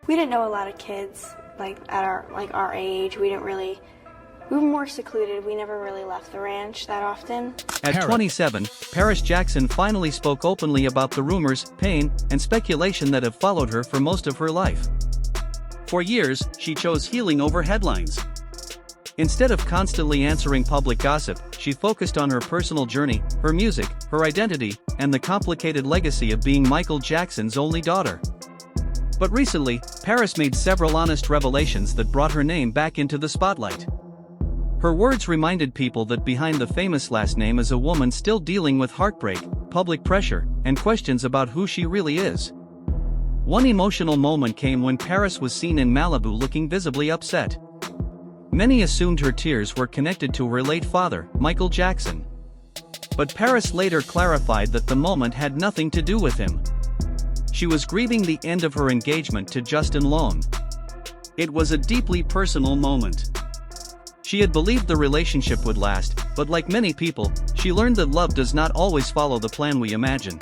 We didn't know a lot of kids at our age. We were more secluded. We never really left the ranch that often. At 27, Paris Jackson finally spoke openly about the rumors, pain, and speculation that have followed her for most of her life. For years, she chose healing over headlines. Instead of constantly answering public gossip, she focused on her personal journey, her music, her identity, and the complicated legacy of being Michael Jackson's only daughter. But recently, Paris made several honest revelations that brought her name back into the spotlight. Her words reminded people that behind the famous last name is a woman still dealing with heartbreak, public pressure, and questions about who she really is. One emotional moment came when Paris was seen in Malibu looking visibly upset. Many assumed her tears were connected to her late father, Michael Jackson. But Paris later clarified that the moment had nothing to do with him. She was grieving the end of her engagement to Justin Long. It was a deeply personal moment. She had believed the relationship would last, but like many people, she learned that love does not always follow the plan we imagine.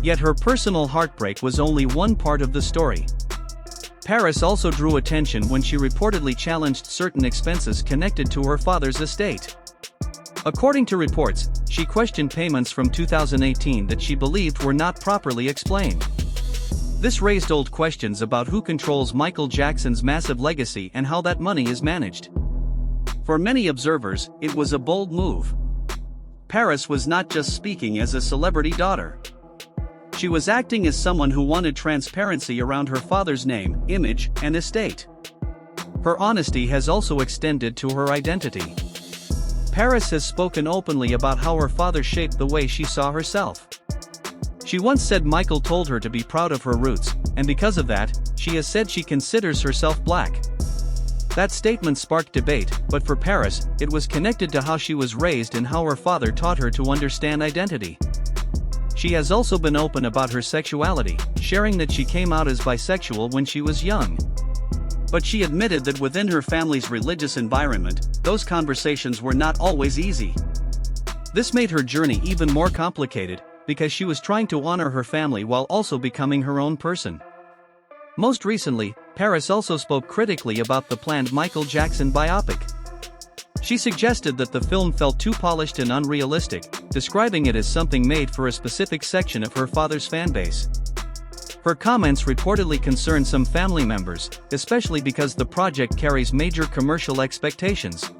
Yet her personal heartbreak was only one part of the story. Paris also drew attention when she reportedly challenged certain expenses connected to her father's estate. According to reports, she questioned payments from 2018 that she believed were not properly explained. This raised old questions about who controls Michael Jackson's massive legacy and how that money is managed. For many observers, it was a bold move. Paris was not just speaking as a celebrity daughter. She was acting as someone who wanted transparency around her father's name, image, and estate. Her honesty has also extended to her identity. Paris has spoken openly about how her father shaped the way she saw herself. She once said Michael told her to be proud of her roots, and because of that, she has said she considers herself black. That statement sparked debate, but for Paris, it was connected to how she was raised and how her father taught her to understand identity. She has also been open about her sexuality, sharing that she came out as bisexual when she was young. But she admitted that within her family's religious environment, those conversations were not always easy. This made her journey even more complicated, because she was trying to honor her family while also becoming her own person. Most recently, Paris also spoke critically about the planned Michael Jackson biopic. She suggested that the film felt too polished and unrealistic, describing it as something made for a specific section of her father's fanbase. Her comments reportedly concerned some family members, especially because the project carries major commercial expectations.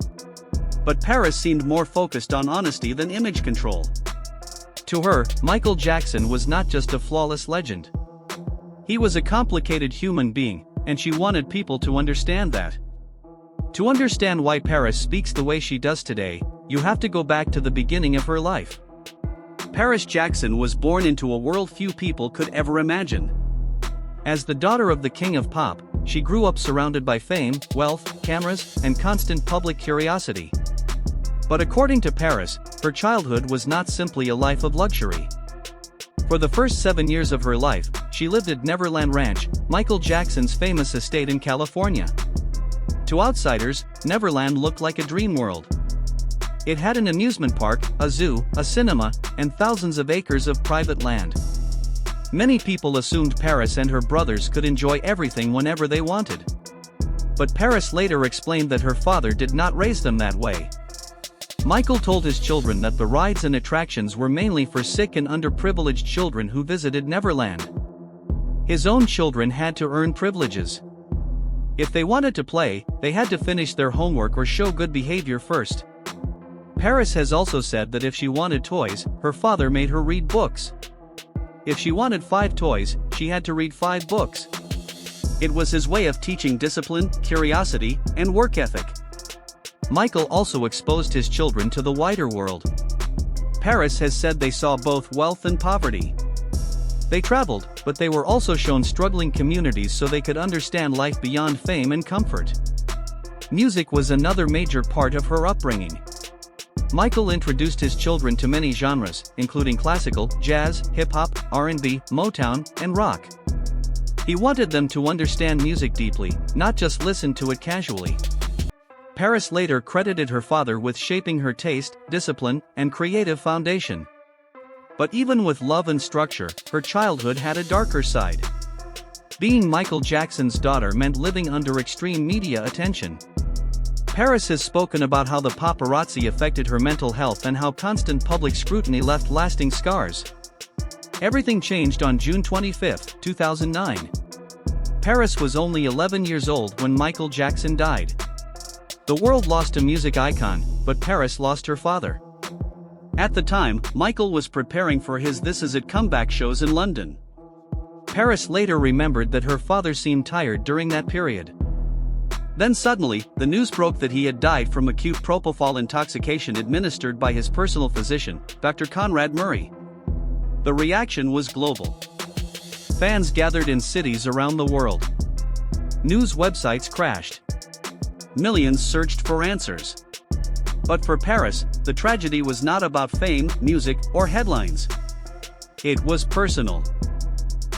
But Paris seemed more focused on honesty than image control. To her, Michael Jackson was not just a flawless legend. He was a complicated human being, and she wanted people to understand that. To understand why Paris speaks the way she does today, you have to go back to the beginning of her life. Paris Jackson was born into a world few people could ever imagine. As the daughter of the king of pop, she grew up surrounded by fame, wealth, cameras, and constant public curiosity. But according to Paris, her childhood was not simply a life of luxury. For the first 7 years of her life, she lived at Neverland Ranch, Michael Jackson's famous estate in California. To outsiders, Neverland looked like a dream world. It had an amusement park, a zoo, a cinema, and thousands of acres of private land. Many people assumed Paris and her brothers could enjoy everything whenever they wanted. But Paris later explained that her father did not raise them that way. Michael told his children that the rides and attractions were mainly for sick and underprivileged children who visited Neverland. His own children had to earn privileges. If they wanted to play, they had to finish their homework or show good behavior first. Paris has also said that if she wanted toys, her father made her read books. If she wanted 5 toys, she had to read 5 books. It was his way of teaching discipline, curiosity, and work ethic. Michael also exposed his children to the wider world. Paris has said they saw both wealth and poverty. They traveled, but they were also shown struggling communities so they could understand life beyond fame and comfort. Music was another major part of her upbringing. Michael introduced his children to many genres, including classical, jazz, hip-hop, R&B, Motown, and rock. He wanted them to understand music deeply, not just listen to it casually. Paris later credited her father with shaping her taste, discipline, and creative foundation. But even with love and structure, her childhood had a darker side. Being Michael Jackson's daughter meant living under extreme media attention. Paris has spoken about how the paparazzi affected her mental health and how constant public scrutiny left lasting scars. Everything changed on June 25, 2009. Paris was only 11 years old when Michael Jackson died. The world lost a music icon, but Paris lost her father. At the time, Michael was preparing for his This Is It comeback shows in London. Paris later remembered that her father seemed tired during that period. Then suddenly, the news broke that he had died from acute propofol intoxication administered by his personal physician, Dr. Conrad Murray. The reaction was global. Fans gathered in cities around the world. News websites crashed. Millions searched for answers. But for Paris, the tragedy was not about fame, music, or headlines. It was personal.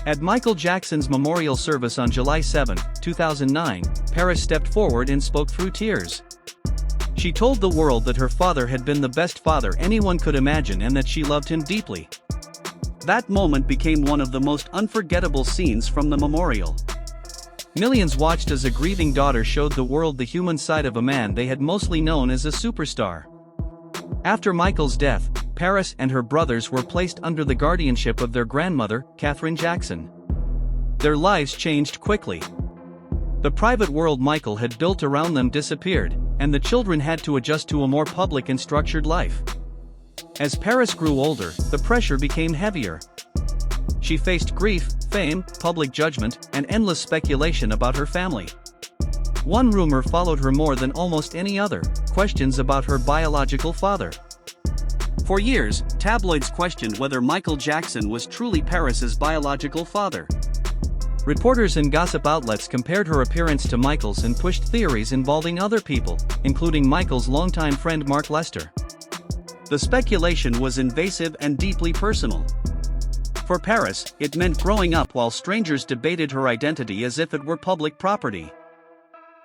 At Michael Jackson's memorial service on July 7, 2009, Paris stepped forward and spoke through tears. She told the world that her father had been the best father anyone could imagine and that she loved him deeply. That moment became one of the most unforgettable scenes from the memorial. Millions watched as a grieving daughter showed the world the human side of a man they had mostly known as a superstar. After Michael's death, Paris and her brothers were placed under the guardianship of their grandmother, Katherine Jackson. Their lives changed quickly. The private world Michael had built around them disappeared, and the children had to adjust to a more public and structured life. As Paris grew older, the pressure became heavier. She faced grief, fame, public judgment, and endless speculation about her family. One rumor followed her more than almost any other: questions about her biological father. For years, tabloids questioned whether Michael Jackson was truly Paris's biological father. Reporters and gossip outlets compared her appearance to Michael's and pushed theories involving other people, including Michael's longtime friend Mark Lester. The speculation was invasive and deeply personal. For Paris, it meant growing up while strangers debated her identity as if it were public property.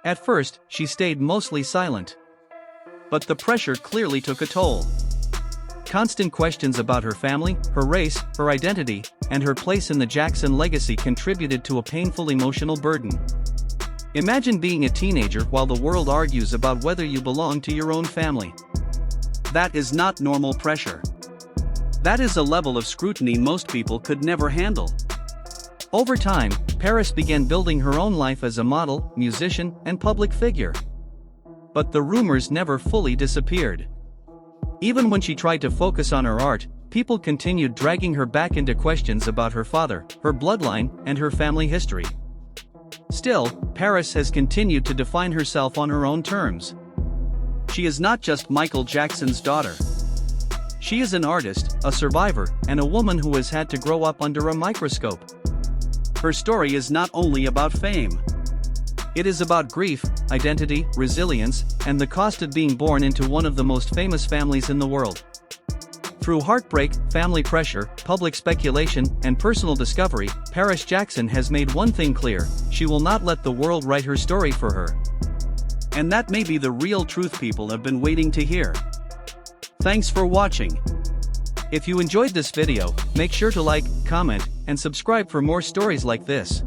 At first, she stayed mostly silent. But the pressure clearly took a toll. Constant questions about her family, her race, her identity, and her place in the Jackson legacy contributed to a painful emotional burden. Imagine being a teenager while the world argues about whether you belong to your own family. That is not normal pressure. That is a level of scrutiny most people could never handle. Over time, Paris began building her own life as a model, musician, and public figure. But the rumors never fully disappeared. Even when she tried to focus on her art, people continued dragging her back into questions about her father, her bloodline, and her family history. Still, Paris has continued to define herself on her own terms. She is not just Michael Jackson's daughter. She is an artist, a survivor, and a woman who has had to grow up under a microscope. Her story is not only about fame. It is about grief, identity, resilience, and the cost of being born into one of the most famous families in the world. Through heartbreak, family pressure, public speculation, and personal discovery, Paris Jackson has made one thing clear: she will not let the world write her story for her. And that may be the real truth people have been waiting to hear. Thanks for watching. If you enjoyed this video, make sure to like, comment, and subscribe for more stories like this.